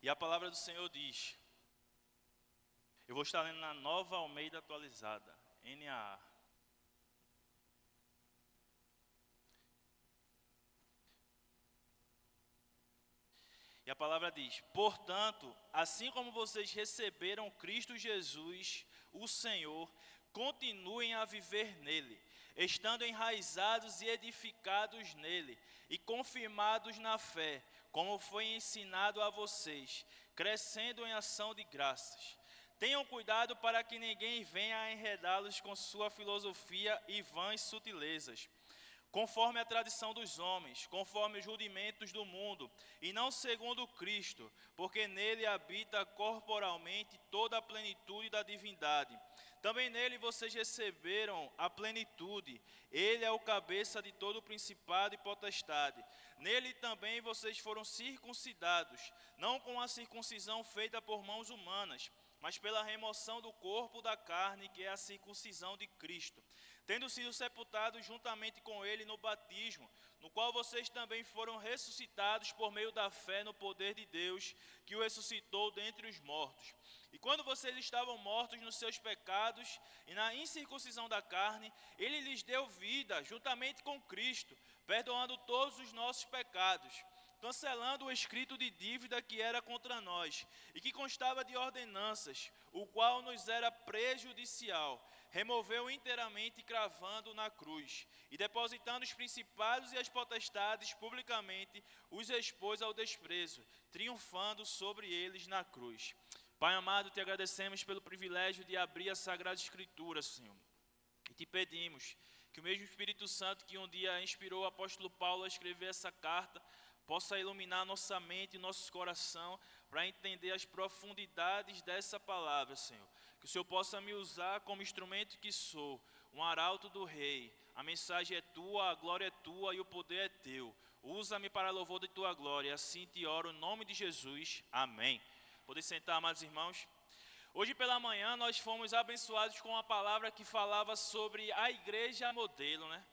E a palavra do Senhor diz, eu vou estar lendo na Nova Almeida Atualizada, NAA. E a palavra diz, portanto, assim como vocês receberam Cristo Jesus, o Senhor, continuem a viver nele, estando enraizados e edificados nele, e confirmados na fé, como foi ensinado a vocês, crescendo em ação de graças. Tenham cuidado para que ninguém venha a enredá-los com sua filosofia e vãs sutilezas, conforme a tradição dos homens, conforme os rudimentos do mundo, e não segundo Cristo, porque nele habita corporalmente toda a plenitude da divindade. Também nele vocês receberam a plenitude, ele é o cabeça de todo o principado e potestade. Nele também vocês foram circuncidados, não com a circuncisão feita por mãos humanas, mas pela remoção do corpo da carne, que é a circuncisão de Cristo, tendo sido sepultados juntamente com ele no batismo, no qual vocês também foram ressuscitados por meio da fé no poder de Deus, que o ressuscitou dentre os mortos. E quando vocês estavam mortos nos seus pecados e na incircuncisão da carne, ele lhes deu vida juntamente com Cristo, perdoando todos os nossos pecados, cancelando o escrito de dívida que era contra nós e que constava de ordenanças, o qual nos era prejudicial, removeu inteiramente cravando na cruz, e depositando os principados e as potestades publicamente, os expôs ao desprezo, triunfando sobre eles na cruz. Pai amado, te agradecemos pelo privilégio de abrir a Sagrada Escritura, Senhor, e te pedimos que o mesmo Espírito Santo que um dia inspirou o apóstolo Paulo a escrever essa carta, possa iluminar nossa mente e nosso coração para entender as profundidades dessa palavra, Senhor. Que o Senhor possa me usar como instrumento que sou, um arauto do Rei. A mensagem é tua, a glória é tua e o poder é teu. Usa-me para louvor de tua glória. Assim te oro, em nome de Jesus. Amém. Podem sentar, amados irmãos. Hoje pela manhã nós fomos abençoados com uma palavra que falava sobre a igreja modelo, né?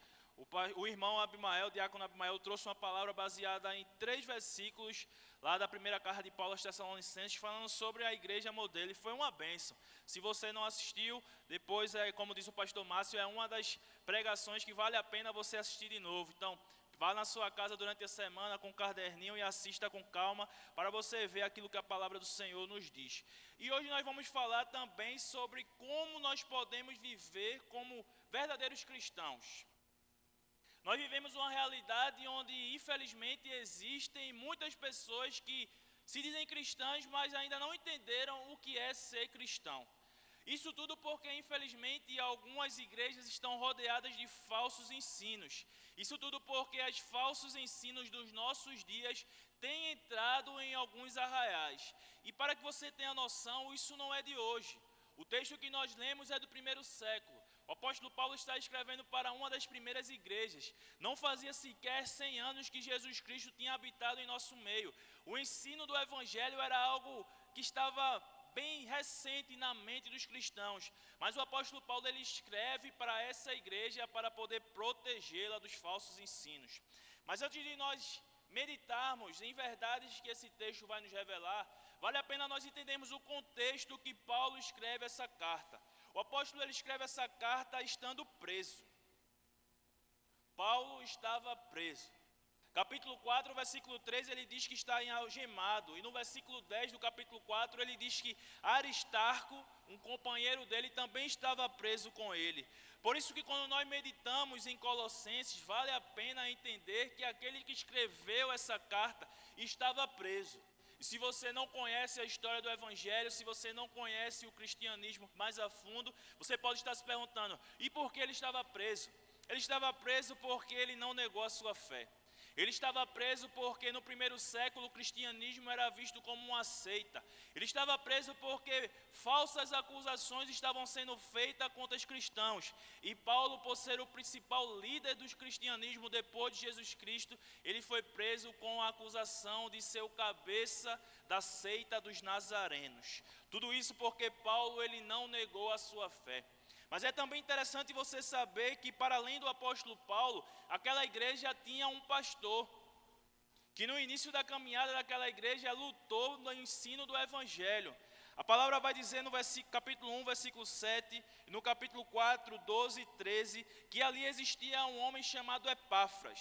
O irmão Abimael, o diácono Abimael, trouxe uma palavra baseada em 3 versículos lá da primeira carta de Paulo aos Tessalonicenses, falando sobre a igreja modelo, e foi uma bênção. Se você não assistiu, depois, como disse o pastor Márcio, é uma das pregações que vale a pena você assistir de novo. Então, vá na sua casa durante a semana com um caderninho e assista com calma, para você ver aquilo que a palavra do Senhor nos diz. E hoje nós vamos falar também sobre como nós podemos viver como verdadeiros cristãos. Nós vivemos uma realidade onde, infelizmente, existem muitas pessoas que se dizem cristãs, mas ainda não entenderam o que é ser cristão. Isso tudo porque, infelizmente, algumas igrejas estão rodeadas de falsos ensinos. Isso tudo porque os falsos ensinos dos nossos dias têm entrado em alguns arraiais. E para que você tenha noção, isso não é de hoje. O texto que nós lemos é do 1º século. O apóstolo Paulo está escrevendo para uma das primeiras igrejas. Não fazia sequer 100 anos que Jesus Cristo tinha habitado em nosso meio. O ensino do evangelho era algo que estava bem recente na mente dos cristãos. Mas o apóstolo Paulo ele escreve para essa igreja para poder protegê-la dos falsos ensinos. Mas antes de nós meditarmos em verdades que esse texto vai nos revelar, vale a pena nós entendermos o contexto que Paulo escreve essa carta. O apóstolo ele escreve essa carta estando preso. Paulo estava preso. Capítulo 4, versículo 3, ele diz que está algemado. E no versículo 10 do capítulo 4, ele diz que Aristarco, um companheiro dele, também estava preso com ele. Por isso que quando nós meditamos em Colossenses, vale a pena entender que aquele que escreveu essa carta estava preso. E se você não conhece a história do Evangelho, se você não conhece o cristianismo mais a fundo, você pode estar se perguntando, e por que ele estava preso? Ele estava preso porque ele não negou a sua fé. Ele estava preso porque no 1º século o cristianismo era visto como uma seita. Ele estava preso porque falsas acusações estavam sendo feitas contra os cristãos. E Paulo, por ser o principal líder do cristianismo depois de Jesus Cristo, ele foi preso com a acusação de ser o cabeça da seita dos nazarenos. Tudo isso porque Paulo ele não negou a sua fé. Mas é também interessante você saber que, para além do apóstolo Paulo, aquela igreja tinha um pastor, que no início da caminhada daquela igreja lutou no ensino do Evangelho. A palavra vai dizer no capítulo 1, versículo 7, e no capítulo 4, 12 e 13, que ali existia um homem chamado Epáfras.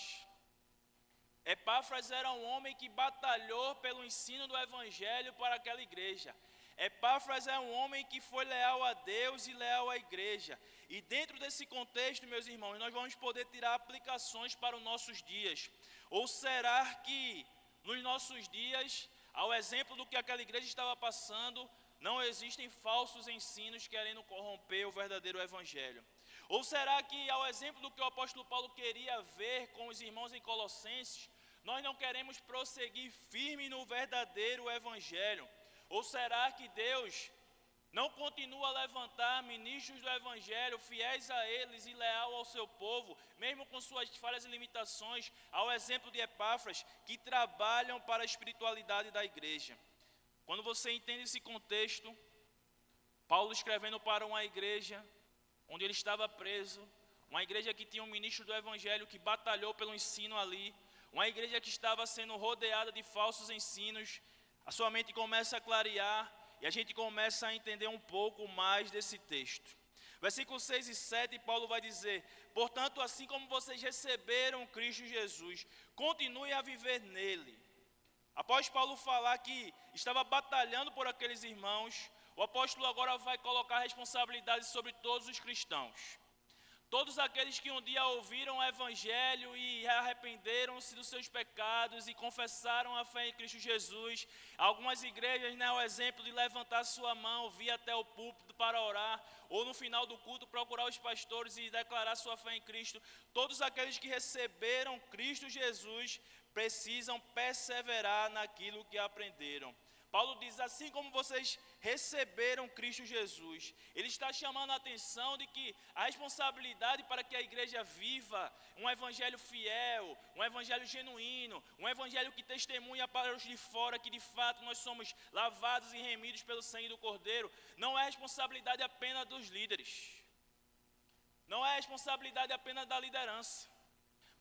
Epáfras era um homem que batalhou pelo ensino do Evangelho para aquela igreja. Epáfras é um homem que foi leal a Deus e leal à igreja. E dentro desse contexto, meus irmãos, nós vamos poder tirar aplicações para os nossos dias. Ou será que nos nossos dias, ao exemplo do que aquela igreja estava passando, não existem falsos ensinos querendo corromper o verdadeiro evangelho? Ou será que, ao exemplo do que o apóstolo Paulo queria ver com os irmãos em Colossenses, nós não queremos prosseguir firme no verdadeiro evangelho? Ou será que Deus não continua a levantar ministros do evangelho, fiéis a eles e leal ao seu povo, mesmo com suas falhas e limitações, ao exemplo de Epáfras, que trabalham para a espiritualidade da igreja? Quando você entende esse contexto, Paulo escrevendo para uma igreja onde ele estava preso, uma igreja que tinha um ministro do evangelho que batalhou pelo ensino ali, uma igreja que estava sendo rodeada de falsos ensinos, a sua mente começa a clarear e a gente começa a entender um pouco mais desse texto. Versículos 6 e 7, Paulo vai dizer: portanto, assim como vocês receberam Cristo Jesus, continuem a viver nele. Após Paulo falar que estava batalhando por aqueles irmãos, o apóstolo agora vai colocar a responsabilidade sobre todos os cristãos. Todos aqueles que um dia ouviram o evangelho e arrependeram-se dos seus pecados e confessaram a fé em Cristo Jesus. Algumas igrejas, o exemplo de levantar sua mão, vir até o púlpito para orar, ou no final do culto procurar os pastores e declarar sua fé em Cristo. Todos aqueles que receberam Cristo Jesus precisam perseverar naquilo que aprenderam. Paulo diz: assim como vocês receberam Cristo Jesus, ele está chamando a atenção de que a responsabilidade para que a igreja viva um evangelho fiel, um evangelho genuíno, um evangelho que testemunha para os de fora que de fato nós somos lavados e remidos pelo sangue do Cordeiro, não é responsabilidade apenas dos líderes, não é responsabilidade apenas da liderança,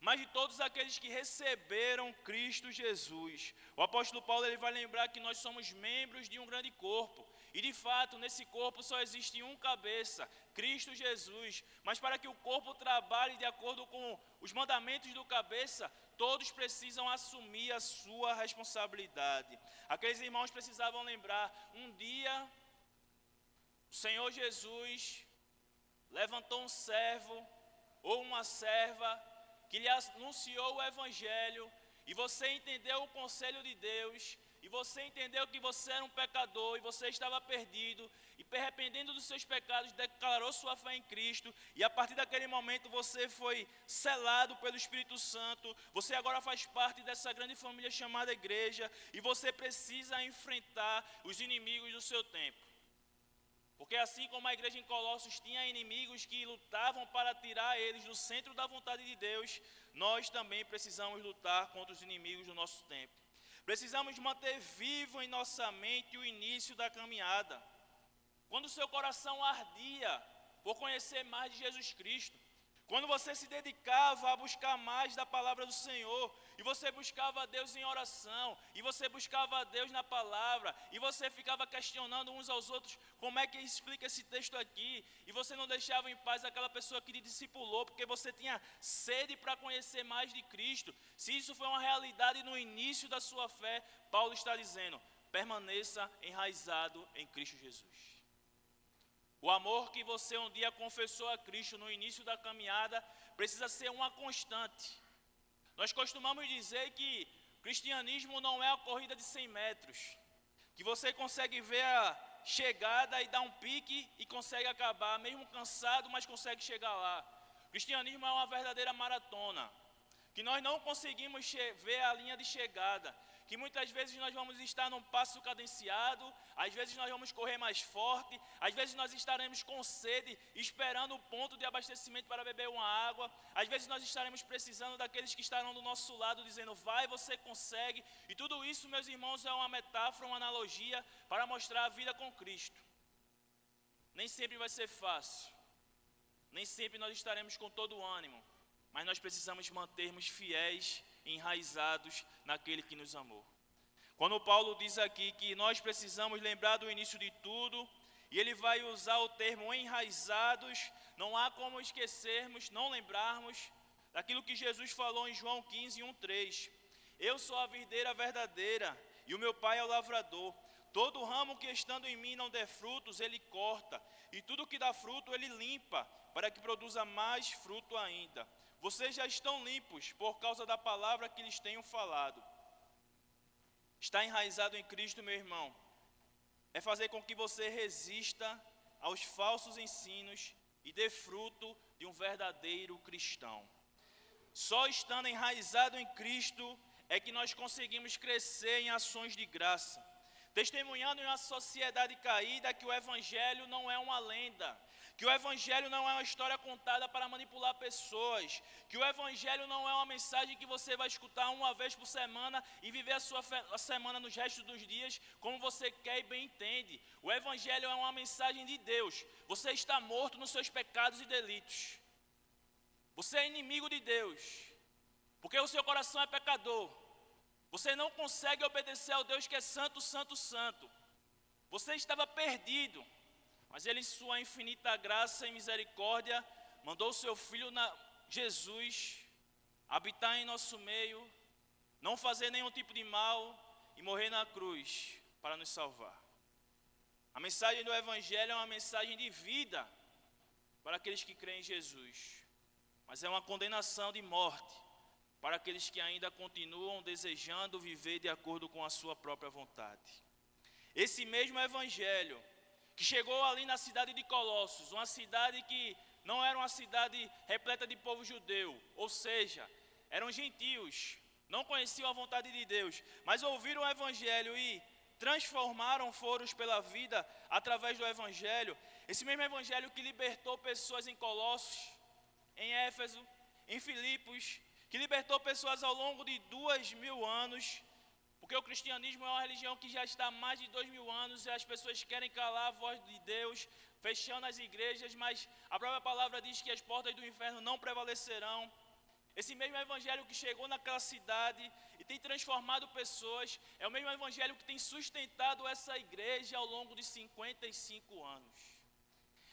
mas de todos aqueles que receberam Cristo Jesus. O apóstolo Paulo ele vai lembrar que nós somos membros de um grande corpo. E de fato, nesse corpo só existe um cabeça, Cristo Jesus. Mas para que o corpo trabalhe de acordo com os mandamentos do cabeça, todos precisam assumir a sua responsabilidade. Aqueles irmãos precisavam lembrar, um dia, o Senhor Jesus levantou um servo ou uma serva que lhe anunciou o evangelho, e você entendeu o conselho de Deus, e você entendeu que você era um pecador, e você estava perdido, e arrependendo dos seus pecados, declarou sua fé em Cristo, e a partir daquele momento você foi selado pelo Espírito Santo, você agora faz parte dessa grande família chamada igreja, e você precisa enfrentar os inimigos do seu tempo. Porque assim como a igreja em Colossos tinha inimigos que lutavam para tirar eles do centro da vontade de Deus, nós também precisamos lutar contra os inimigos do nosso tempo. Precisamos manter vivo em nossa mente o início da caminhada. Quando o seu coração ardia por conhecer mais de Jesus Cristo, quando você se dedicava a buscar mais da palavra do Senhor, e você buscava a Deus em oração, e você buscava a Deus na palavra, e você ficava questionando uns aos outros, como é que explica esse texto aqui, e você não deixava em paz aquela pessoa que lhe discipulou, porque você tinha sede para conhecer mais de Cristo. Se isso foi uma realidade no início da sua fé, Paulo está dizendo: permaneça enraizado em Cristo Jesus. O amor que você um dia confessou a Cristo no início da caminhada precisa ser uma constante. Nós costumamos dizer que cristianismo não é a corrida de 100 metros, que você consegue ver a chegada e dar um pique e consegue acabar, mesmo cansado, mas consegue chegar lá. Cristianismo é uma verdadeira maratona, que nós não conseguimos ver a linha de chegada, que muitas vezes nós vamos estar num passo cadenciado, às vezes nós vamos correr mais forte, às vezes nós estaremos com sede, esperando o ponto de abastecimento para beber uma água, às vezes nós estaremos precisando daqueles que estarão do nosso lado, dizendo: vai, você consegue. E tudo isso, meus irmãos, é uma metáfora, uma analogia para mostrar a vida com Cristo. Nem sempre vai ser fácil, nem sempre nós estaremos com todo o ânimo, mas nós precisamos mantermos fiéis enraizados naquele que nos amou. Quando Paulo diz aqui que nós precisamos lembrar do início de tudo, e ele vai usar o termo enraizados, não há como esquecermos, não lembrarmos daquilo que Jesus falou em João 15, 1:3. Eu sou a videira verdadeira e o meu pai é o lavrador. Todo ramo que estando em mim não der frutos, ele corta, e tudo que dá fruto ele limpa, para que produza mais fruto ainda. Vocês já estão limpos por causa da palavra que lhes tenho falado. Está enraizado em Cristo, meu irmão, é fazer com que você resista aos falsos ensinos e dê fruto de um verdadeiro cristão. Só estando enraizado em Cristo é que nós conseguimos crescer em ações de graça, testemunhando em uma sociedade caída que o Evangelho não é uma lenda, que o Evangelho não é uma história contada para manipular pessoas, que o Evangelho não é uma mensagem que você vai escutar uma vez por semana e viver a semana nos restos dos dias como você quer e bem entende. O Evangelho é uma mensagem de Deus. Você está morto nos seus pecados e delitos. Você é inimigo de Deus, porque o seu coração é pecador. Você não consegue obedecer ao Deus que é santo, santo, santo. Você estava perdido, mas Ele, em sua infinita graça e misericórdia, mandou o seu Filho Jesus habitar em nosso meio, não fazer nenhum tipo de mal e morrer na cruz para nos salvar. A mensagem do Evangelho é uma mensagem de vida para aqueles que creem em Jesus, mas é uma condenação de morte para aqueles que ainda continuam desejando viver de acordo com a sua própria vontade. Esse mesmo Evangelho que chegou ali na cidade de Colossos, uma cidade que não era uma cidade repleta de povo judeu, ou seja, eram gentios, não conheciam a vontade de Deus, mas ouviram o Evangelho e transformaram foros pela vida através do Evangelho. Esse mesmo Evangelho que libertou pessoas em Colossos, em Éfeso, em Filipos, que libertou pessoas ao longo de 2000 anos, porque o cristianismo é uma religião que já está há mais de 2000 anos e as pessoas querem calar a voz de Deus, fechando as igrejas, mas a própria palavra diz que as portas do inferno não prevalecerão. Esse mesmo Evangelho que chegou naquela cidade e tem transformado pessoas, é o mesmo Evangelho que tem sustentado essa igreja ao longo de 55 anos.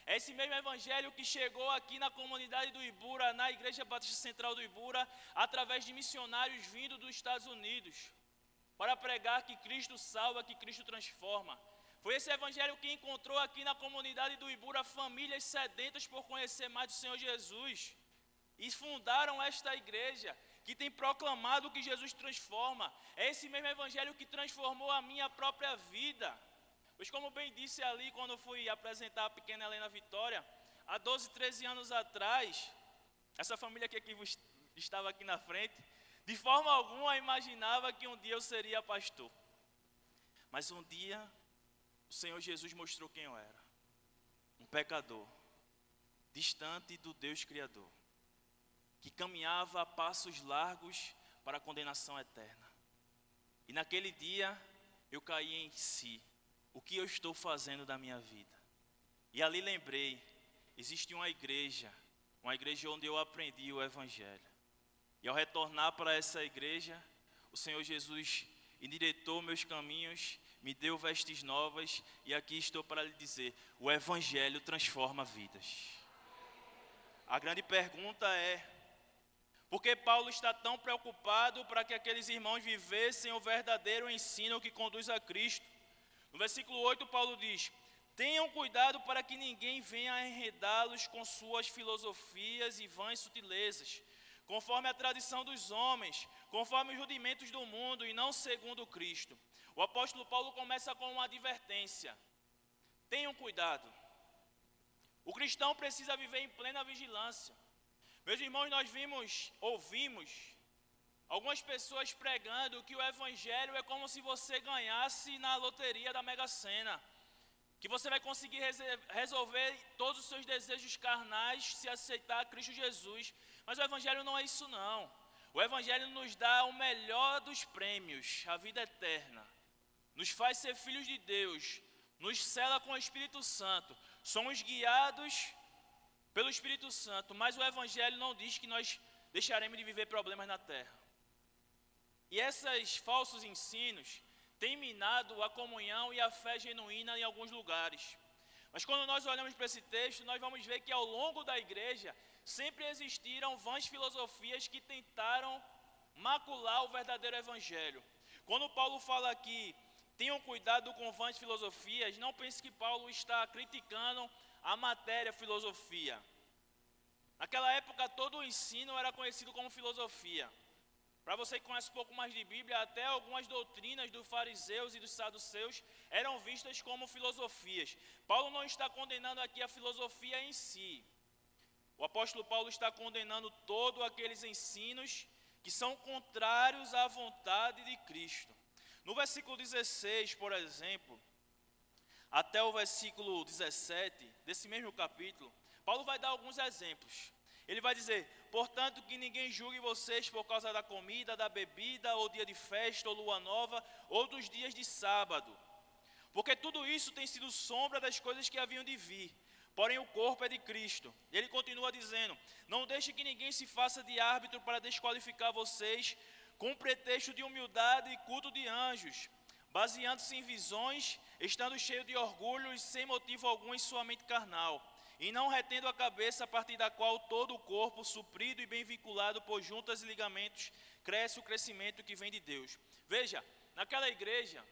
É esse mesmo Evangelho que chegou aqui na comunidade do Ibura, na Igreja Batista Central do Ibura, através de missionários vindos dos Estados Unidos, para pregar que Cristo salva, que Cristo transforma. Foi esse Evangelho que encontrou aqui na comunidade do Ibura famílias sedentas por conhecer mais do Senhor Jesus, e fundaram esta igreja, que tem proclamado que Jesus transforma. É esse mesmo Evangelho que transformou a minha própria vida. Pois como bem disse ali, quando fui apresentar a pequena Helena Vitória, há 12, 13 anos atrás, essa família que estava aqui na frente, de forma alguma imaginava que um dia eu seria pastor. Mas um dia, o Senhor Jesus mostrou quem eu era. Um pecador, distante do Deus Criador, que caminhava a passos largos para a condenação eterna. E naquele dia, eu caí em si. O que eu estou fazendo da minha vida? E ali lembrei, existe uma igreja onde eu aprendi o Evangelho. E ao retornar para essa igreja, o Senhor Jesus endireitou meus caminhos, me deu vestes novas, e aqui estou para lhe dizer, o Evangelho transforma vidas. A grande pergunta é, por que Paulo está tão preocupado para que aqueles irmãos vivessem o verdadeiro ensino que conduz a Cristo? No versículo 8, Paulo diz, tenham cuidado para que ninguém venha a enredá-los com suas filosofias e vãs sutilezas, conforme a tradição dos homens, conforme os rudimentos do mundo e não segundo Cristo. O apóstolo Paulo começa com uma advertência, tenham cuidado. O cristão precisa viver em plena vigilância. Meus irmãos, nós ouvimos algumas pessoas pregando que o Evangelho é como se você ganhasse na loteria da Mega Sena, que você vai conseguir resolver todos os seus desejos carnais se aceitar Cristo Jesus. Mas o Evangelho não é isso não. O Evangelho nos dá o melhor dos prêmios, a vida eterna. Nos faz ser filhos de Deus, nos sela com o Espírito Santo. Somos guiados pelo Espírito Santo, mas o Evangelho não diz que nós deixaremos de viver problemas na terra. E esses falsos ensinos têm minado a comunhão e a fé genuína em alguns lugares. Mas quando nós olhamos para esse texto, nós vamos ver que ao longo da igreja sempre existiram vãs filosofias que tentaram macular o verdadeiro evangelho. Quando Paulo fala aqui, tenham cuidado com vãs filosofias, não pense que Paulo está criticando a matéria filosofia. Naquela época todo o ensino era conhecido como filosofia. Para você que conhece um pouco mais de Bíblia, até algumas doutrinas dos fariseus e dos saduceus eram vistas como filosofias. Paulo não está condenando aqui a filosofia em si. O apóstolo Paulo está condenando todos aqueles ensinos que são contrários à vontade de Cristo. No versículo 16, por exemplo, até o versículo 17 desse mesmo capítulo, Paulo vai dar alguns exemplos. Ele vai dizer: portanto, que ninguém julgue vocês por causa da comida, da bebida, ou dia de festa, ou lua nova, ou dos dias de sábado. Porque tudo isso tem sido sombra das coisas que haviam de vir. Porém, o corpo é de Cristo. Ele continua dizendo: não deixe que ninguém se faça de árbitro para desqualificar vocês, com pretexto de humildade e culto de anjos, baseando-se em visões, estando cheio de orgulho e sem motivo algum em sua mente carnal, e não retendo a cabeça, a partir da qual todo o corpo, suprido e bem vinculado por juntas e ligamentos, cresce o crescimento que vem de Deus. Veja, naquela igreja,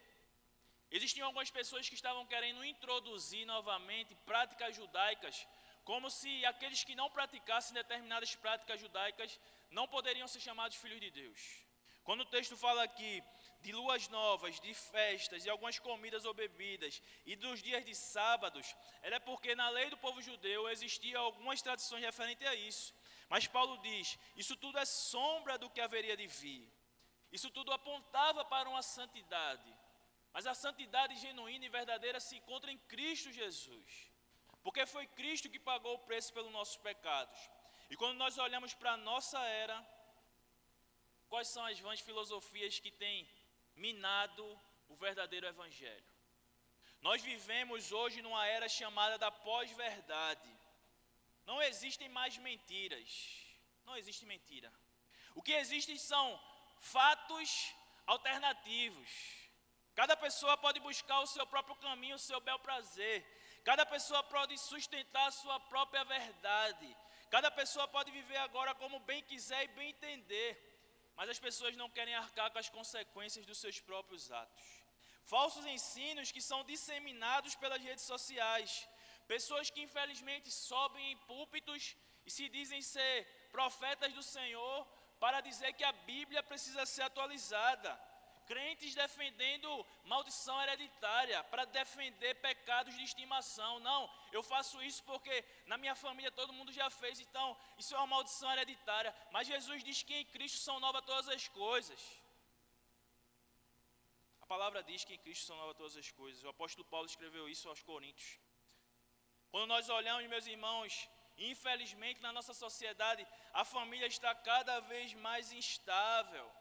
existiam algumas pessoas que estavam querendo introduzir novamente práticas judaicas, como se aqueles que não praticassem determinadas práticas judaicas não poderiam ser chamados filhos de Deus. Quando o texto fala aqui de luas novas, de festas, de algumas comidas ou bebidas e dos dias de sábados, era porque na lei do povo judeu existiam algumas tradições referentes a isso. Mas Paulo diz, isso tudo é sombra do que haveria de vir. Isso tudo apontava para uma santidade. Mas a santidade genuína e verdadeira se encontra em Cristo Jesus. Porque foi Cristo que pagou o preço pelos nossos pecados. E quando nós olhamos para a nossa era, quais são as vãs filosofias que têm minado o verdadeiro evangelho? Nós vivemos hoje numa era chamada da pós-verdade. Não existem mais mentiras. Não existe mentira. O que existe são fatos alternativos. Cada pessoa pode buscar o seu próprio caminho, o seu bel prazer. Cada pessoa pode sustentar a sua própria verdade. Cada pessoa pode viver agora como bem quiser e bem entender. Mas as pessoas não querem arcar com as consequências dos seus próprios atos. Falsos ensinos que são disseminados pelas redes sociais. Pessoas que infelizmente sobem em púlpitos e se dizem ser profetas do Senhor para dizer que a Bíblia precisa ser atualizada. Crentes defendendo maldição hereditária, para defender pecados de estimação. Não, eu faço isso porque na minha família todo mundo já fez, então isso é uma maldição hereditária. Mas Jesus diz que em Cristo são novas todas as coisas. A palavra diz que em Cristo são novas todas as coisas. O apóstolo Paulo escreveu isso aos Coríntios. Quando nós olhamos, meus irmãos, infelizmente na nossa sociedade, a família está cada vez mais instável.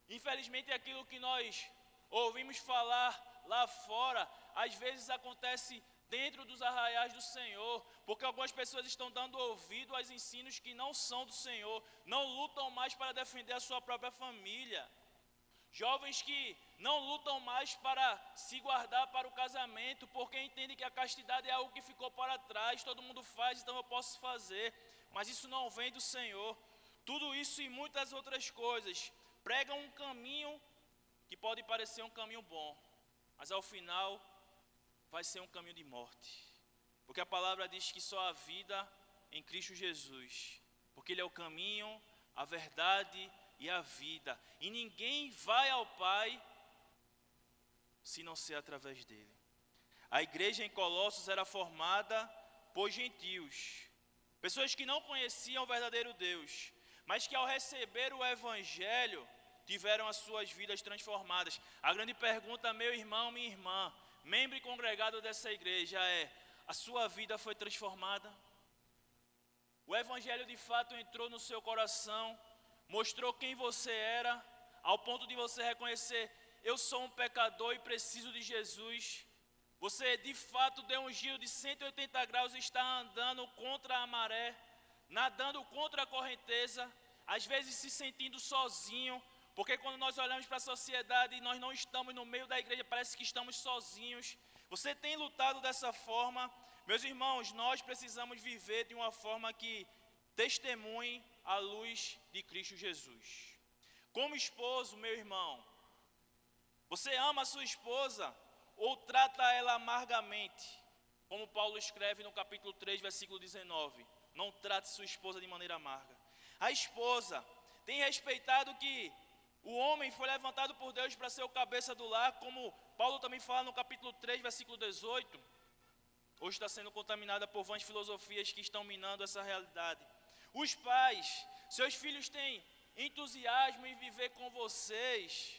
Infelizmente aquilo que nós ouvimos falar lá fora, às vezes acontece dentro dos arraiais do Senhor, porque algumas pessoas estão dando ouvido aos ensinos que não são do Senhor, não lutam mais para defender a sua própria família. Jovens que não lutam mais para se guardar para o casamento, porque entendem que a castidade é algo que ficou para trás, todo mundo faz, então eu posso fazer, mas isso não vem do Senhor. Tudo isso e muitas outras coisas pregam um caminho que pode parecer um caminho bom, mas ao final vai ser um caminho de morte. Porque a palavra diz que só há vida em Cristo Jesus, porque Ele é o caminho, a verdade e a vida. E ninguém vai ao Pai se não ser através dele. A igreja em Colossos era formada por gentios, pessoas que não conheciam o verdadeiro Deus, mas que ao receber o Evangelho, tiveram as suas vidas transformadas. A grande pergunta, meu irmão, minha irmã, membro e congregado dessa igreja é: a sua vida foi transformada? O Evangelho de fato entrou no seu coração, mostrou quem você era, ao ponto de você reconhecer: eu sou um pecador e preciso de Jesus. Você de fato deu um giro de 180 graus e está andando contra a maré, nadando contra a correnteza, às vezes se sentindo sozinho, Porque quando nós olhamos para a sociedade e nós não estamos no meio da igreja, parece que estamos sozinhos. Você tem lutado dessa forma? Meus irmãos, nós precisamos viver de uma forma que testemunhe a luz de Cristo Jesus. Como esposo, meu irmão, você ama a sua esposa ou trata ela amargamente? Como Paulo escreve no capítulo 3, versículo 19. Não trate sua esposa de maneira amarga. A esposa tem respeitado que o homem foi levantado por Deus para ser o cabeça do lar, como Paulo também fala no capítulo 3, versículo 18. Hoje está sendo contaminada por vãs filosofias que estão minando essa realidade. Os pais, seus filhos têm entusiasmo em viver com vocês,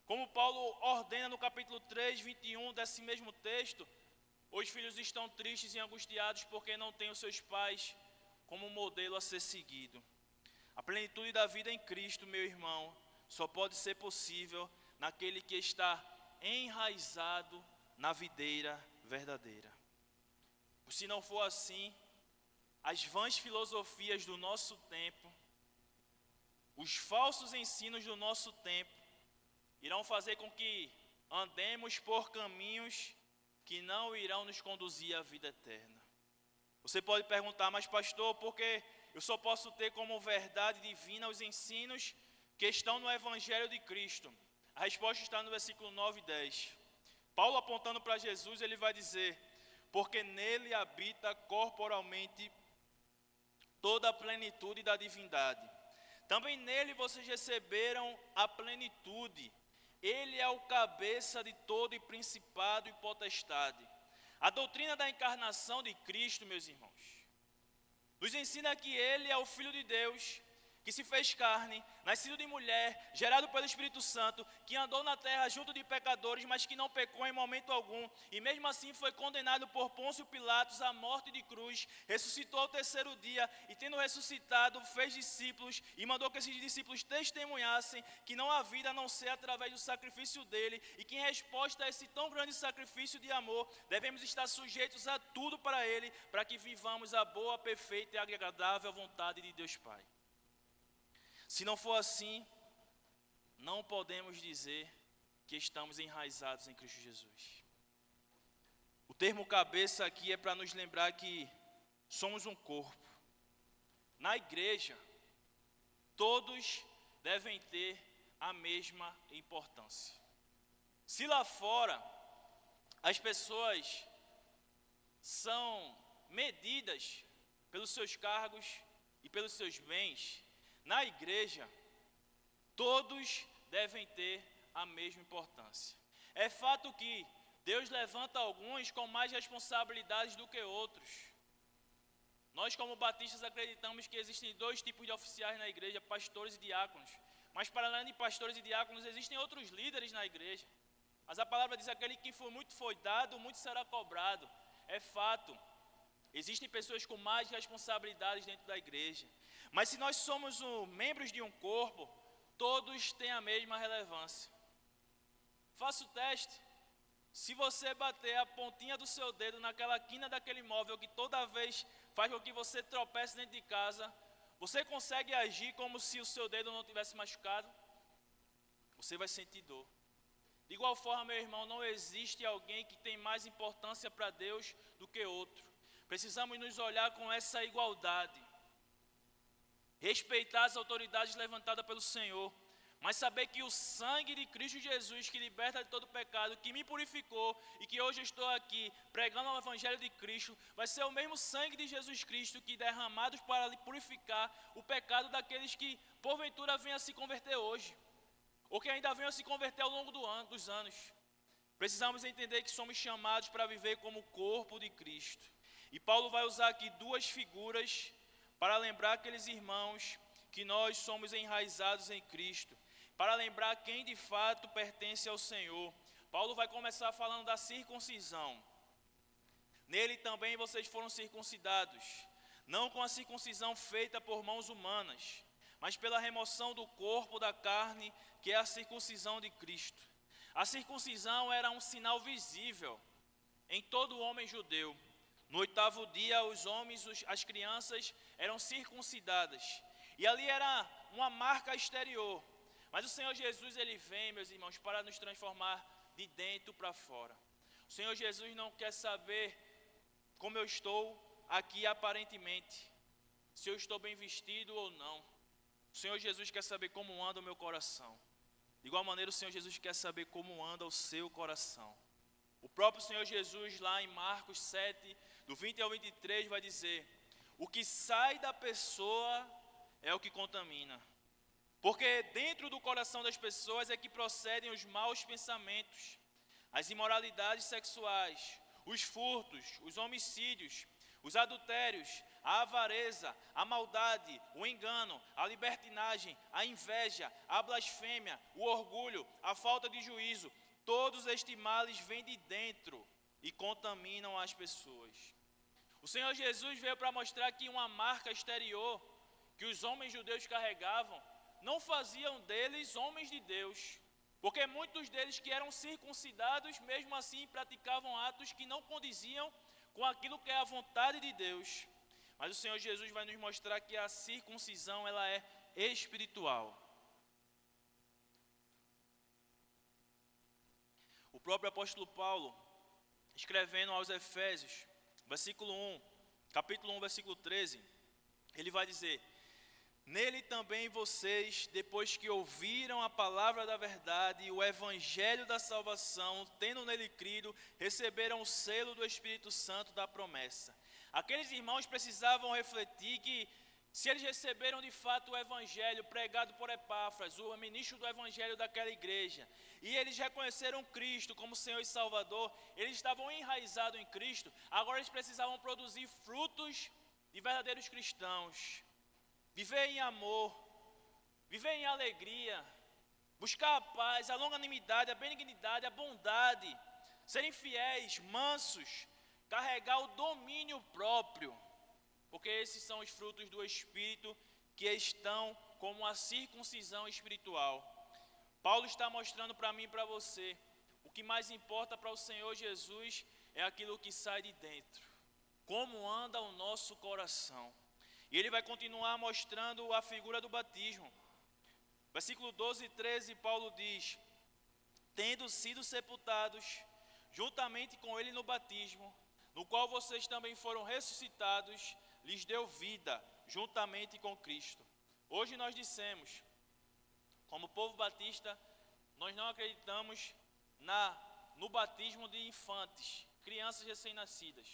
como Paulo ordena no capítulo 3, 21 desse mesmo texto. Os filhos estão tristes e angustiados porque não têm os seus pais como modelo a ser seguido. A plenitude da vida em Cristo, meu irmão, só pode ser possível naquele que está enraizado na videira verdadeira. Se não for assim, as vãs filosofias do nosso tempo, os falsos ensinos do nosso tempo, irão fazer com que andemos por caminhos que não irão nos conduzir à vida eterna. Você pode perguntar, mas pastor, por que eu só posso ter como verdade divina os ensinos que estão no Evangelho de Cristo? A resposta está no versículo 9 e 10. Paulo, apontando para Jesus, ele vai dizer: porque nele habita corporalmente toda a plenitude da divindade. Também nele vocês receberam a plenitude. Ele é o cabeça de todo e principado e potestade. A doutrina da encarnação de Cristo, meus irmãos, nos ensina que ele é o Filho de Deus, que se fez carne, nascido de mulher, gerado pelo Espírito Santo, que andou na terra junto de pecadores, mas que não pecou em momento algum, e mesmo assim foi condenado por Pôncio Pilatos à morte de cruz, ressuscitou ao terceiro dia, e tendo ressuscitado, fez discípulos, e mandou que esses discípulos testemunhassem que não há vida a não ser através do sacrifício dele, e que em resposta a esse tão grande sacrifício de amor, devemos estar sujeitos a tudo para ele, para que vivamos a boa, perfeita e agradável vontade de Deus Pai. Se não for assim, não podemos dizer que estamos enraizados em Cristo Jesus. O termo cabeça aqui é para nos lembrar que somos um corpo. Na igreja, todos devem ter a mesma importância. Se lá fora as pessoas são medidas pelos seus cargos e pelos seus bens, na igreja, todos devem ter a mesma importância. É fato que Deus levanta alguns com mais responsabilidades do que outros. Nós, como batistas, acreditamos que existem dois tipos de oficiais na igreja, pastores e diáconos. Mas para além de pastores e diáconos, existem outros líderes na igreja. Mas a palavra diz: aquele que muito foi dado, muito será cobrado. É fato. Existem pessoas com mais responsabilidades dentro da igreja. Mas se nós somos membros de um corpo, todos têm a mesma relevância. Faça o teste. Se você bater a pontinha do seu dedo naquela quina daquele móvel que toda vez faz com que você tropece dentro de casa, você consegue agir como se o seu dedo não tivesse machucado? Você vai sentir dor. De igual forma, meu irmão, não existe alguém que tem mais importância para Deus do que outro. Precisamos nos olhar com essa igualdade. Respeitar as autoridades levantadas pelo Senhor, mas saber que o sangue de Cristo Jesus, que liberta de todo pecado, que me purificou e que hoje eu estou aqui pregando o Evangelho de Cristo, vai ser o mesmo sangue de Jesus Cristo que derramado para purificar o pecado daqueles que porventura venham a se converter hoje, ou que ainda venham a se converter ao longo dos anos. Precisamos entender que somos chamados para viver como corpo de Cristo. E Paulo vai usar aqui duas figuras para lembrar aqueles irmãos que nós somos enraizados em Cristo, para lembrar quem de fato pertence ao Senhor. Paulo vai começar falando da circuncisão. Nele também vocês foram circuncidados, não com a circuncisão feita por mãos humanas, mas pela remoção do corpo da carne, que é a circuncisão de Cristo. A circuncisão era um sinal visível em todo homem judeu. No 8º dia, os homens, as crianças eram circuncidadas. E ali era uma marca exterior. Mas o Senhor Jesus, Ele vem, meus irmãos, para nos transformar de dentro para fora. O Senhor Jesus não quer saber como eu estou aqui aparentemente, se eu estou bem vestido ou não. O Senhor Jesus quer saber como anda o meu coração. De igual maneira, o Senhor Jesus quer saber como anda o seu coração. O próprio Senhor Jesus, lá em Marcos 7, do 20 ao 23, vai dizer: o que sai da pessoa é o que contamina. Porque dentro do coração das pessoas é que procedem os maus pensamentos, as imoralidades sexuais, os furtos, os homicídios, os adultérios, a avareza, a maldade, o engano, a libertinagem, a inveja, a blasfêmia, o orgulho, a falta de juízo. Todos estes males vêm de dentro e contaminam as pessoas. O Senhor Jesus veio para mostrar que uma marca exterior que os homens judeus carregavam não faziam deles homens de Deus, porque muitos deles que eram circuncidados, mesmo assim praticavam atos que não condiziam com aquilo que é a vontade de Deus. Mas o Senhor Jesus vai nos mostrar que a circuncisão, ela é espiritual. O próprio apóstolo Paulo, escrevendo aos Efésios, capítulo 1, versículo 13, ele vai dizer: nele também vocês, depois que ouviram a palavra da verdade e o evangelho da salvação, tendo nele crido, receberam o selo do Espírito Santo da promessa. Aqueles irmãos precisavam refletir que, se eles receberam de fato o evangelho pregado por Epáfras, o ministro do evangelho daquela igreja, e eles reconheceram Cristo como Senhor e Salvador, eles estavam enraizados em Cristo, agora eles precisavam produzir frutos de verdadeiros cristãos. Viver em amor, viver em alegria, buscar a paz, a longanimidade, a benignidade, a bondade, serem fiéis, mansos, carregar o domínio próprio, porque esses são os frutos do Espírito que estão como a circuncisão espiritual. Paulo está mostrando para mim e para você, o que mais importa para o Senhor Jesus é aquilo que sai de dentro, como anda o nosso coração. E ele vai continuar mostrando a figura do batismo. Versículo 12 e 13, Paulo diz: tendo sido sepultados juntamente com ele no batismo, no qual vocês também foram ressuscitados, lhes deu vida juntamente com Cristo. Hoje nós dissemos, como povo batista, nós não acreditamos no batismo de infantes, crianças recém-nascidas.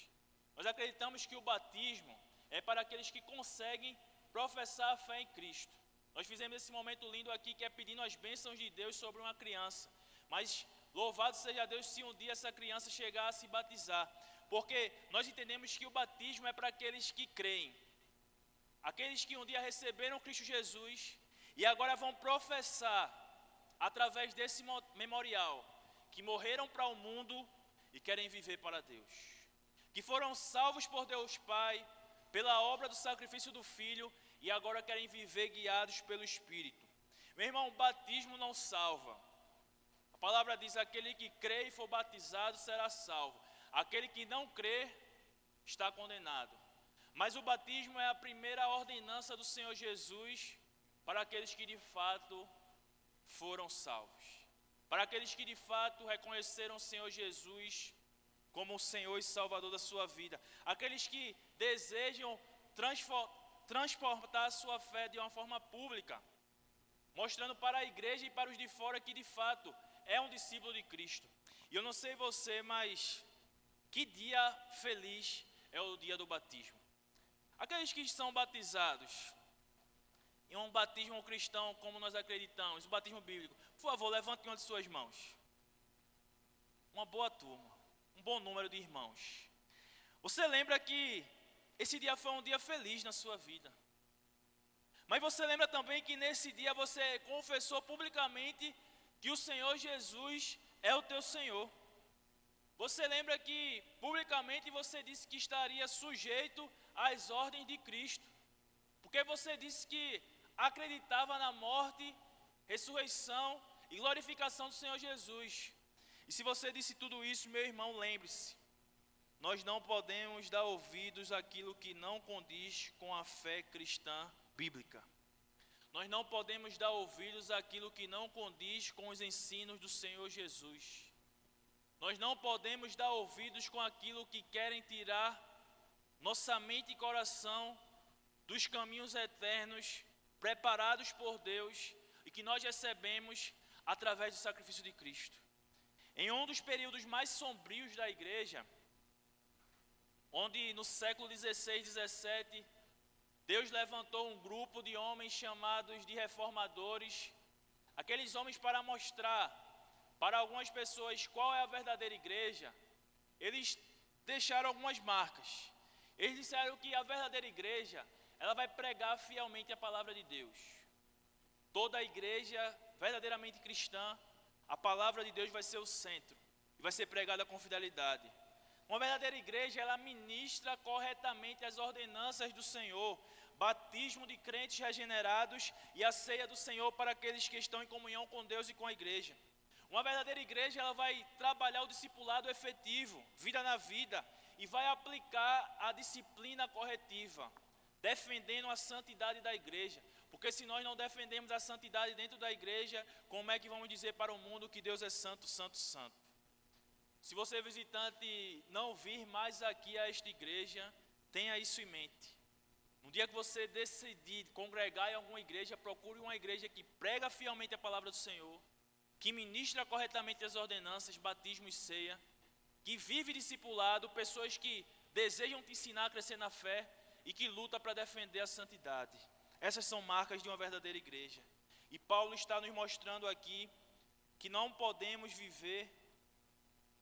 Nós acreditamos que o batismo é para aqueles que conseguem professar a fé em Cristo. Nós fizemos esse momento lindo aqui, que é pedindo as bênçãos de Deus sobre uma criança. Mas louvado seja Deus se um dia essa criança chegar a se batizar. Porque nós entendemos que o batismo é para aqueles que creem. Aqueles que um dia receberam Cristo Jesus e agora vão professar, através desse memorial, que morreram para o mundo e querem viver para Deus. Que foram salvos por Deus Pai, pela obra do sacrifício do Filho, e agora querem viver guiados pelo Espírito. Meu irmão, o batismo não salva. A palavra diz: aquele que crê e for batizado será salvo. Aquele que não crê está condenado. Mas o batismo é a primeira ordenança do Senhor Jesus para aqueles que de fato foram salvos. Para aqueles que de fato reconheceram o Senhor Jesus como o Senhor e Salvador da sua vida. Aqueles que desejam transportar a sua fé de uma forma pública, mostrando para a igreja e para os de fora que de fato é um discípulo de Cristo. E eu não sei você, mas que dia feliz é o dia do batismo. Aqueles que são batizados em um batismo cristão, como nós acreditamos, o batismo bíblico, por favor, levante uma de suas mãos. Uma boa turma, um bom número de irmãos. Você lembra que esse dia foi um dia feliz na sua vida. Mas você lembra também que nesse dia você confessou publicamente que o Senhor Jesus é o teu Senhor. Você lembra que publicamente você disse que estaria sujeito às ordens de Cristo. Porque você disse que acreditava na morte, ressurreição e glorificação do Senhor Jesus. E se você disse tudo isso, meu irmão, lembre-se, nós não podemos dar ouvidos àquilo que não condiz com a fé cristã bíblica. Nós não podemos dar ouvidos àquilo que não condiz com os ensinos do Senhor Jesus. Nós não podemos dar ouvidos com aquilo que querem tirar nossa mente e coração dos caminhos eternos preparados por Deus e que nós recebemos através do sacrifício de Cristo. Em um dos períodos mais sombrios da igreja, onde no século 16, 17, Deus levantou um grupo de homens chamados de reformadores, aqueles homens para mostrar para algumas pessoas qual é a verdadeira igreja. Eles deixaram algumas marcas. Eles disseram que a verdadeira igreja, ela vai pregar fielmente a palavra de Deus. Toda a igreja verdadeiramente cristã, a palavra de Deus vai ser o centro e vai ser pregada com fidelidade. Uma verdadeira igreja, ela ministra corretamente as ordenanças do Senhor, batismo de crentes regenerados e a ceia do Senhor para aqueles que estão em comunhão com Deus e com a igreja. Uma verdadeira igreja, ela vai trabalhar o discipulado efetivo, vida na vida, e vai aplicar a disciplina corretiva, defendendo a santidade da igreja. Porque se nós não defendemos a santidade dentro da igreja, como é que vamos dizer para o mundo que Deus é santo, santo, santo? Se você visitante não vir mais aqui a esta igreja, tenha isso em mente. No dia que você decidir congregar em alguma igreja, procure uma igreja que prega fielmente a palavra do Senhor, que ministra corretamente as ordenanças, batismo e ceia, que vive discipulado, pessoas que desejam te ensinar a crescer na fé e que luta para defender a santidade. Essas são marcas de uma verdadeira igreja. E Paulo está nos mostrando aqui que não podemos viver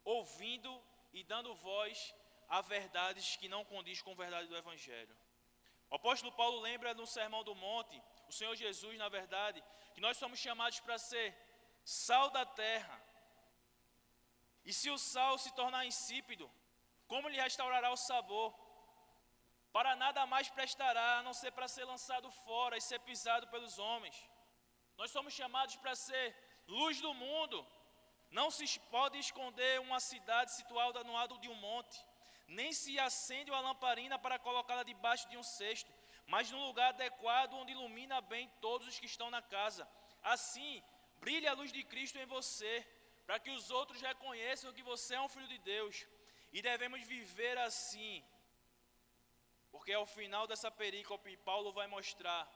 ouvindo e dando voz a verdades que não condiz com a verdade do Evangelho. O apóstolo Paulo lembra no Sermão do Monte, o Senhor Jesus, na verdade, que nós somos chamados para ser sal da terra. E se o sal se tornar insípido, como lhe restaurará o sabor? Para nada mais prestará, a não ser para ser lançado fora e ser pisado pelos homens. Nós somos chamados para ser luz do mundo. Não se pode esconder uma cidade situada no alto de um monte, nem se acende uma lamparina para colocá-la debaixo de um cesto, mas num lugar adequado onde ilumina bem todos os que estão na casa. Assim, brilhe a luz de Cristo em você, para que os outros reconheçam que você é um filho de Deus. E devemos viver assim, porque ao final dessa perícope, Paulo vai mostrar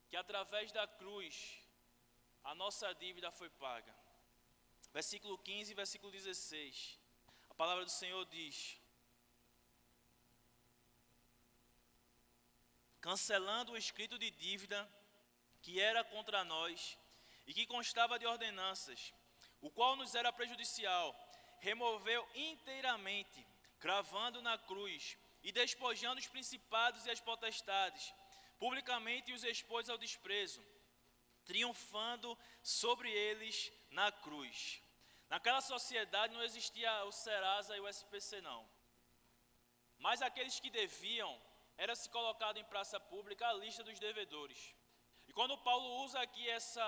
que através da cruz, a nossa dívida foi paga. Versículo 15 e versículo 16. A palavra do Senhor diz: cancelando o escrito de dívida que era contra nós e que constava de ordenanças, o qual nos era prejudicial, removeu inteiramente, cravando na cruz e despojando os principados e as potestades, publicamente os expôs ao desprezo, triunfando sobre eles na cruz. Naquela sociedade não existia o Serasa e o SPC não, mas aqueles que deviam, era se colocado em praça pública a lista dos devedores. E quando Paulo usa aqui essa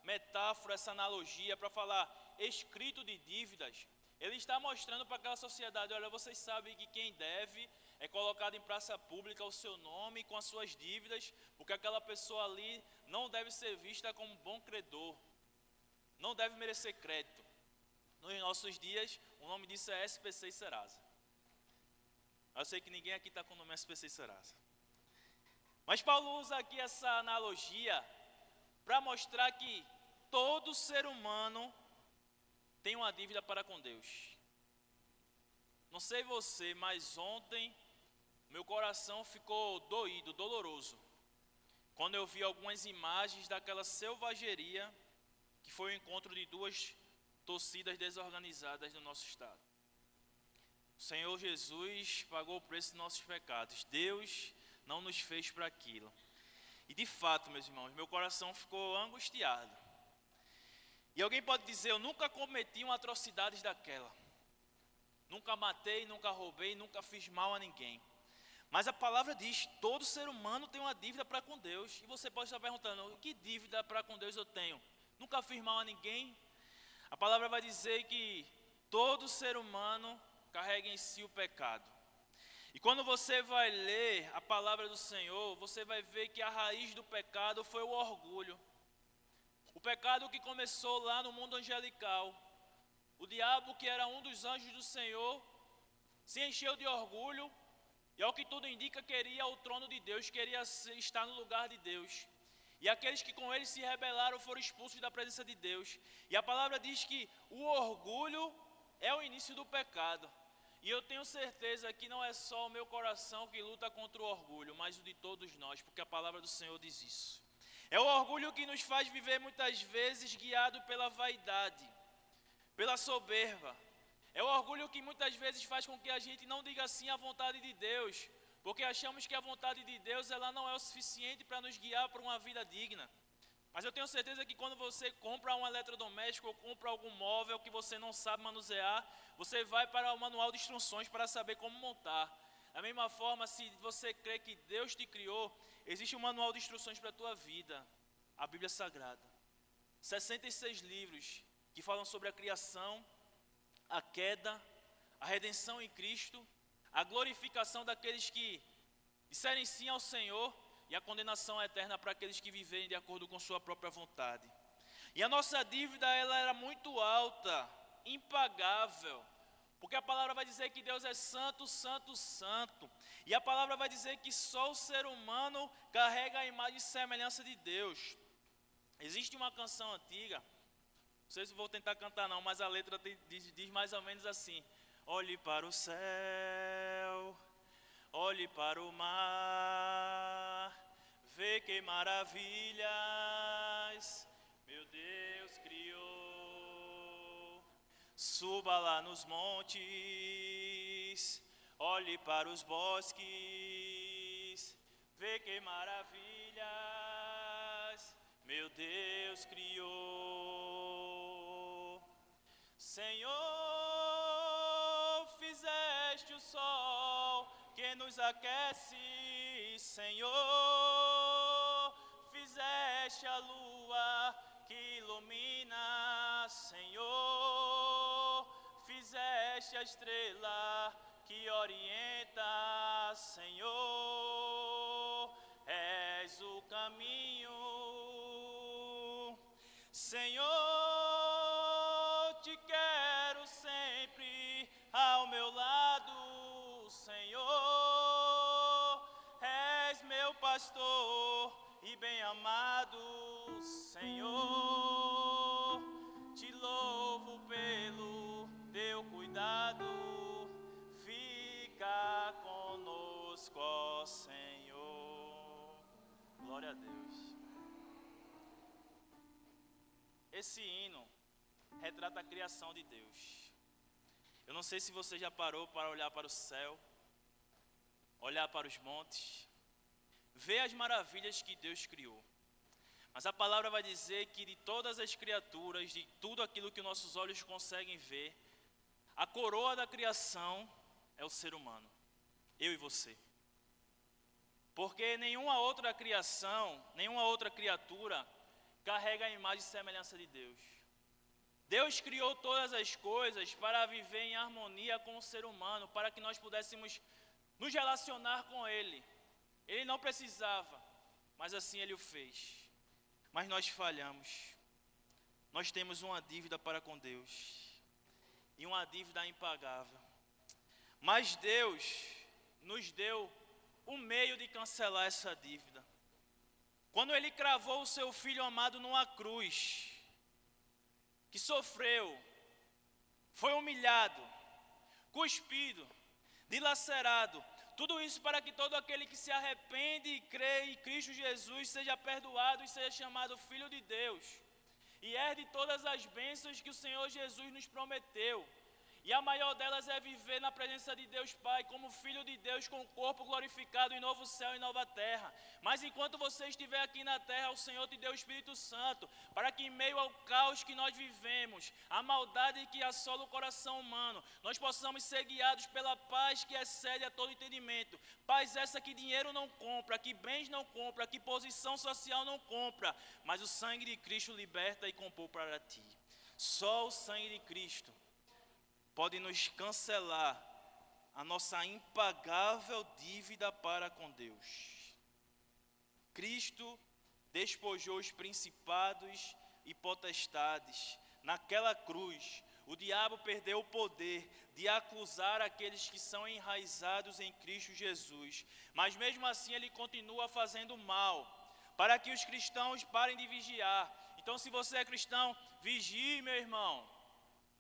metáfora, essa analogia para falar escrito de dívidas, ele está mostrando para aquela sociedade: olha, vocês sabem que quem deve é colocado em praça pública o seu nome com as suas dívidas, porque aquela pessoa ali não deve ser vista como bom credor, não deve merecer crédito. Nos nossos dias, o nome disso é SPC e Serasa. Eu sei que ninguém aqui está com o nome SPC e Serasa. Mas Paulo usa aqui essa analogia para mostrar que todo ser humano tem uma dívida para com Deus. Não sei você, mas ontem meu coração ficou doído, doloroso, quando eu vi algumas imagens daquela selvageria que foi o encontro de duas torcidas desorganizadas do nosso estado. O Senhor Jesus pagou o preço dos nossos pecados. Deus não nos fez para aquilo. E de fato, meus irmãos, meu coração ficou angustiado. E alguém pode dizer: eu nunca cometi uma atrocidade daquela. Nunca matei, nunca roubei, nunca fiz mal a ninguém. Mas a palavra diz: todo ser humano tem uma dívida para com Deus. E você pode estar perguntando: que dívida para com Deus eu tenho? Nunca fiz mal a ninguém. A palavra vai dizer que todo ser humano carrega em si o pecado. E quando você vai ler a palavra do Senhor, você vai ver que a raiz do pecado foi o orgulho. O pecado que começou lá no mundo angelical. O diabo, que era um dos anjos do Senhor, se encheu de orgulho e, ao que tudo indica, queria o trono de Deus, queria estar no lugar de Deus. E aqueles que com ele se rebelaram foram expulsos da presença de Deus. E a palavra diz que o orgulho é o início do pecado. E eu tenho certeza que não é só o meu coração que luta contra o orgulho, mas o de todos nós, porque a palavra do Senhor diz isso. É o orgulho que nos faz viver muitas vezes guiado pela vaidade, pela soberba. É o orgulho que muitas vezes faz com que a gente não diga sim à vontade de Deus, porque achamos que a vontade de Deus ela não é o suficiente para nos guiar para uma vida digna. Mas eu tenho certeza que quando você compra um eletrodoméstico ou compra algum móvel que você não sabe manusear, você vai para o manual de instruções para saber como montar. Da mesma forma, se você crê que Deus te criou, existe um manual de instruções para a tua vida, a Bíblia Sagrada. 66 livros que falam sobre a criação, a queda, a redenção em Cristo, a glorificação daqueles que disserem sim ao Senhor e a condenação eterna para aqueles que viverem de acordo com sua própria vontade. E a nossa dívida ela era muito alta, impagável, porque a palavra vai dizer que Deus é santo, santo, santo. E a palavra vai dizer que só o ser humano carrega a imagem e semelhança de Deus. Existe uma canção antiga, não sei se vou tentar cantar não, mas a letra diz mais ou menos assim: olhe para o céu, olhe para o mar, vê que maravilhas meu Deus criou. Suba lá nos montes, olhe para os bosques, vê que maravilhas meu Deus criou. Senhor, fizeste o sol que nos aquece, Senhor, fizeste a lua que ilumina, Senhor, fizeste a estrela que orienta, Senhor, és o caminho, Senhor, te quero sempre ao meu lado, Senhor, és meu pastor e bem amado, Senhor, te louvo pelo teu cuidado, fica conosco, ó Senhor. Glória a Deus. Esse hino retrata a criação de Deus. Eu não sei se você já parou para olhar para o céu, olhar para os montes, ver as maravilhas que Deus criou. Mas a palavra vai dizer que de todas as criaturas, de tudo aquilo que nossos olhos conseguem ver, a coroa da criação é o ser humano, eu e você. Porque nenhuma outra criação, nenhuma outra criatura carrega a imagem e semelhança de Deus. Deus criou todas as coisas para viver em harmonia com o ser humano, para que nós pudéssemos nos relacionar com Ele. Ele não precisava, mas assim Ele o fez. Mas nós falhamos. Nós temos uma dívida para com Deus, e uma dívida impagável. Mas Deus nos deu o meio de cancelar essa dívida. Quando Ele cravou o seu Filho amado numa cruz, que sofreu, foi humilhado, cuspido, dilacerado, tudo isso para que todo aquele que se arrepende e crê em Cristo Jesus seja perdoado e seja chamado Filho de Deus, e herde todas as bênçãos que o Senhor Jesus nos prometeu. E a maior delas é viver na presença de Deus Pai, como Filho de Deus, com o corpo glorificado em novo céu e nova terra. Mas enquanto você estiver aqui na terra, o Senhor te deu o Espírito Santo, para que em meio ao caos que nós vivemos, a maldade que assola o coração humano, nós possamos ser guiados pela paz que excede a todo entendimento. Paz essa que dinheiro não compra, que bens não compra, que posição social não compra, mas o sangue de Cristo liberta e comprou para ti. Só o sangue de Cristo pode nos cancelar a nossa impagável dívida para com Deus. Cristo despojou os principados e potestades. Naquela cruz, o diabo perdeu o poder de acusar aqueles que são enraizados em Cristo Jesus. Mas mesmo assim ele continua fazendo mal, para que os cristãos parem de vigiar. Então, se você é cristão, vigie, meu irmão.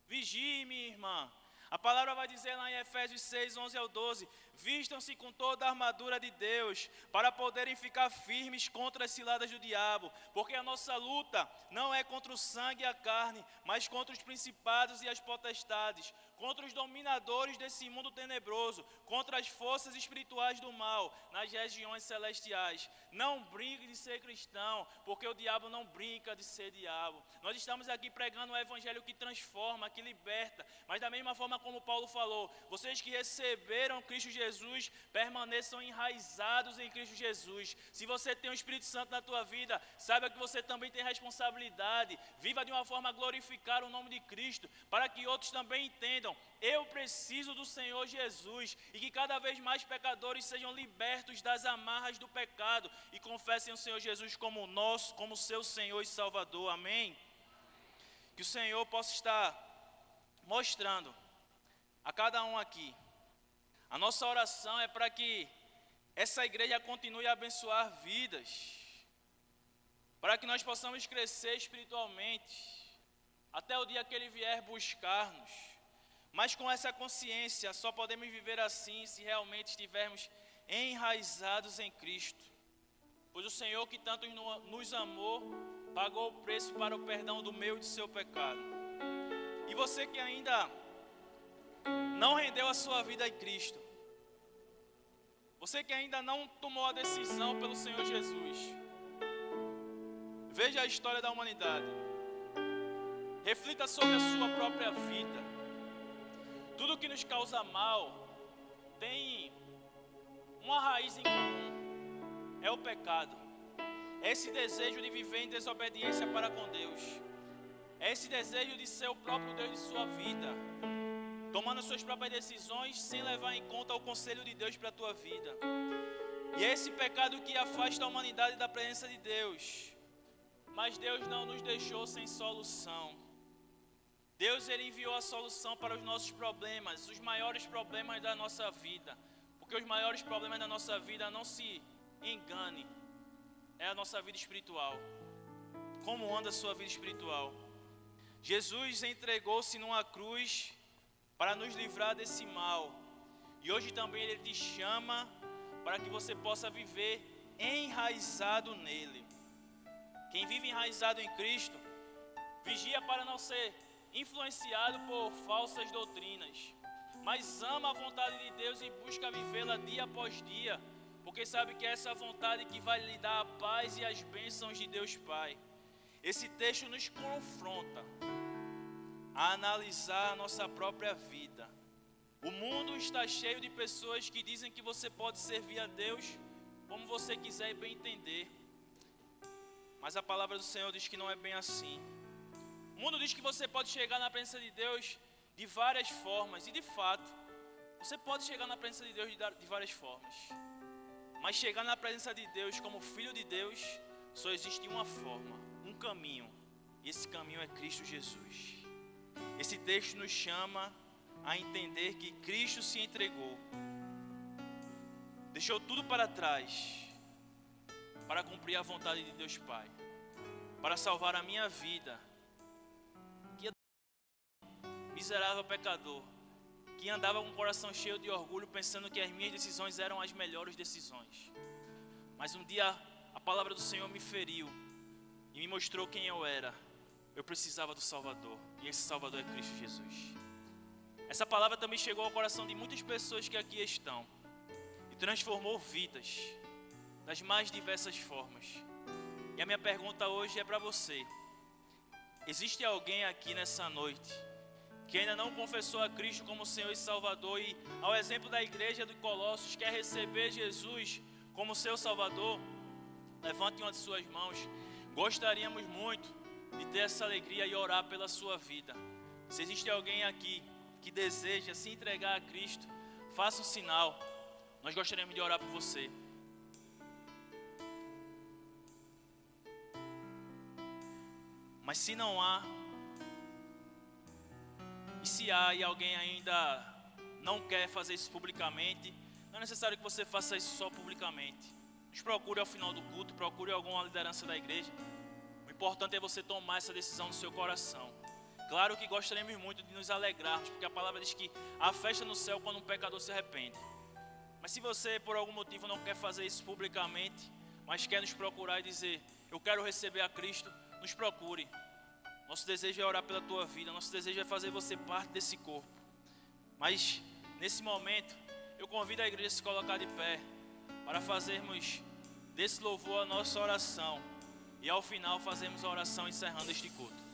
Vigie, minha irmã. A palavra vai dizer lá em Efésios 6, 11 ao 12: vistam-se com toda a armadura de Deus, para poderem ficar firmes contra as ciladas do diabo, porque a nossa luta não é contra o sangue e a carne, mas contra os principados e as potestades, contra os dominadores desse mundo tenebroso, contra as forças espirituais do mal, nas regiões celestiais. Não brinque de ser cristão, porque o diabo não brinca de ser diabo. Nós estamos aqui pregando um evangelho que transforma, que liberta, mas da mesma forma como Paulo falou, vocês que receberam Cristo Jesus, permaneçam enraizados em Cristo Jesus. Se você tem o Espírito Santo na tua vida, saiba que você também tem responsabilidade. Viva de uma forma a glorificar o nome de Cristo, para que outros também entendam: eu preciso do Senhor Jesus, e que cada vez mais pecadores sejam libertos das amarras do pecado e confessem o Senhor Jesus como seu Senhor e Salvador. Amém? Que o Senhor possa estar mostrando a cada um aqui. A nossa oração é para que essa igreja continue a abençoar vidas, para que nós possamos crescer espiritualmente, até o dia que Ele vier buscar-nos. Mas com essa consciência, só podemos viver assim se realmente estivermos enraizados em Cristo. Pois o Senhor que tanto nos amou, pagou o preço para o perdão do meu e do seu pecado. E você que ainda não rendeu a sua vida em Cristo, você que ainda não tomou a decisão pelo Senhor Jesus, veja a história da humanidade, reflita sobre a sua própria vida. Tudo que nos causa mal tem uma raiz em comum: é o pecado. É esse desejo de viver em desobediência para com Deus. É esse desejo de ser o próprio Deus de sua vida, tomando suas próprias decisões sem levar em conta o conselho de Deus para a tua vida. E é esse pecado que afasta a humanidade da presença de Deus. Mas Deus não nos deixou sem solução. Deus, Ele enviou a solução para os nossos problemas, os maiores problemas da nossa vida. Porque os maiores problemas da nossa vida, não se engane, é a nossa vida espiritual. Como anda a sua vida espiritual? Jesus entregou-se numa cruz para nos livrar desse mal. E hoje também Ele te chama para que você possa viver enraizado nele. Quem vive enraizado em Cristo, vigia para não ser influenciado por falsas doutrinas, mas ama a vontade de Deus e busca vivê-la dia após dia, porque sabe que é essa vontade que vai lhe dar a paz e as bênçãos de Deus Pai. Esse texto nos confronta a analisar a nossa própria vida. O mundo está cheio de pessoas que dizem que você pode servir a Deus como você quiser e bem entender, mas a palavra do Senhor diz que não é bem assim. O mundo diz que você pode chegar na presença de Deus de várias formas, e de fato, você pode chegar na presença de Deus de várias formas. Mas chegar na presença de Deus como filho de Deus, só existe uma forma, um caminho, e esse caminho é Cristo Jesus. Esse texto nos chama a entender que Cristo se entregou, deixou tudo para trás, para cumprir a vontade de Deus Pai, para salvar a minha vida, miserável pecador, que andava com o coração cheio de orgulho, pensando que as minhas decisões eram as melhores decisões. Mas um dia a palavra do Senhor me feriu e me mostrou quem eu era. Eu precisava do Salvador, e esse Salvador é Cristo Jesus. Essa palavra também chegou ao coração de muitas pessoas que aqui estão e transformou vidas das mais diversas formas. E a minha pergunta hoje é para você: existe alguém aqui nessa noite que ainda não confessou a Cristo como Senhor e Salvador, e ao exemplo da igreja de Colossos, quer receber Jesus como seu Salvador? Levante uma de suas mãos. Gostaríamos muito de ter essa alegria e orar pela sua vida. Se existe alguém aqui que deseja se entregar a Cristo, faça um sinal. Nós gostaríamos de orar por você. Mas se não há, e se há e alguém ainda não quer fazer isso publicamente, não é necessário que você faça isso só publicamente. Nos procure ao final do culto, procure alguma liderança da igreja. O importante é você tomar essa decisão no seu coração. Claro que gostaríamos muito de nos alegrarmos, porque a palavra diz que há festa no céu quando um pecador se arrepende. Mas se você por algum motivo não quer fazer isso publicamente, mas quer nos procurar e dizer, eu quero receber a Cristo, nos procure. Nosso desejo é orar pela tua vida, nosso desejo é fazer você parte desse corpo. Mas nesse momento, eu convido a igreja a se colocar de pé, para fazermos desse louvor a nossa oração. E ao final fazemos a oração encerrando este culto.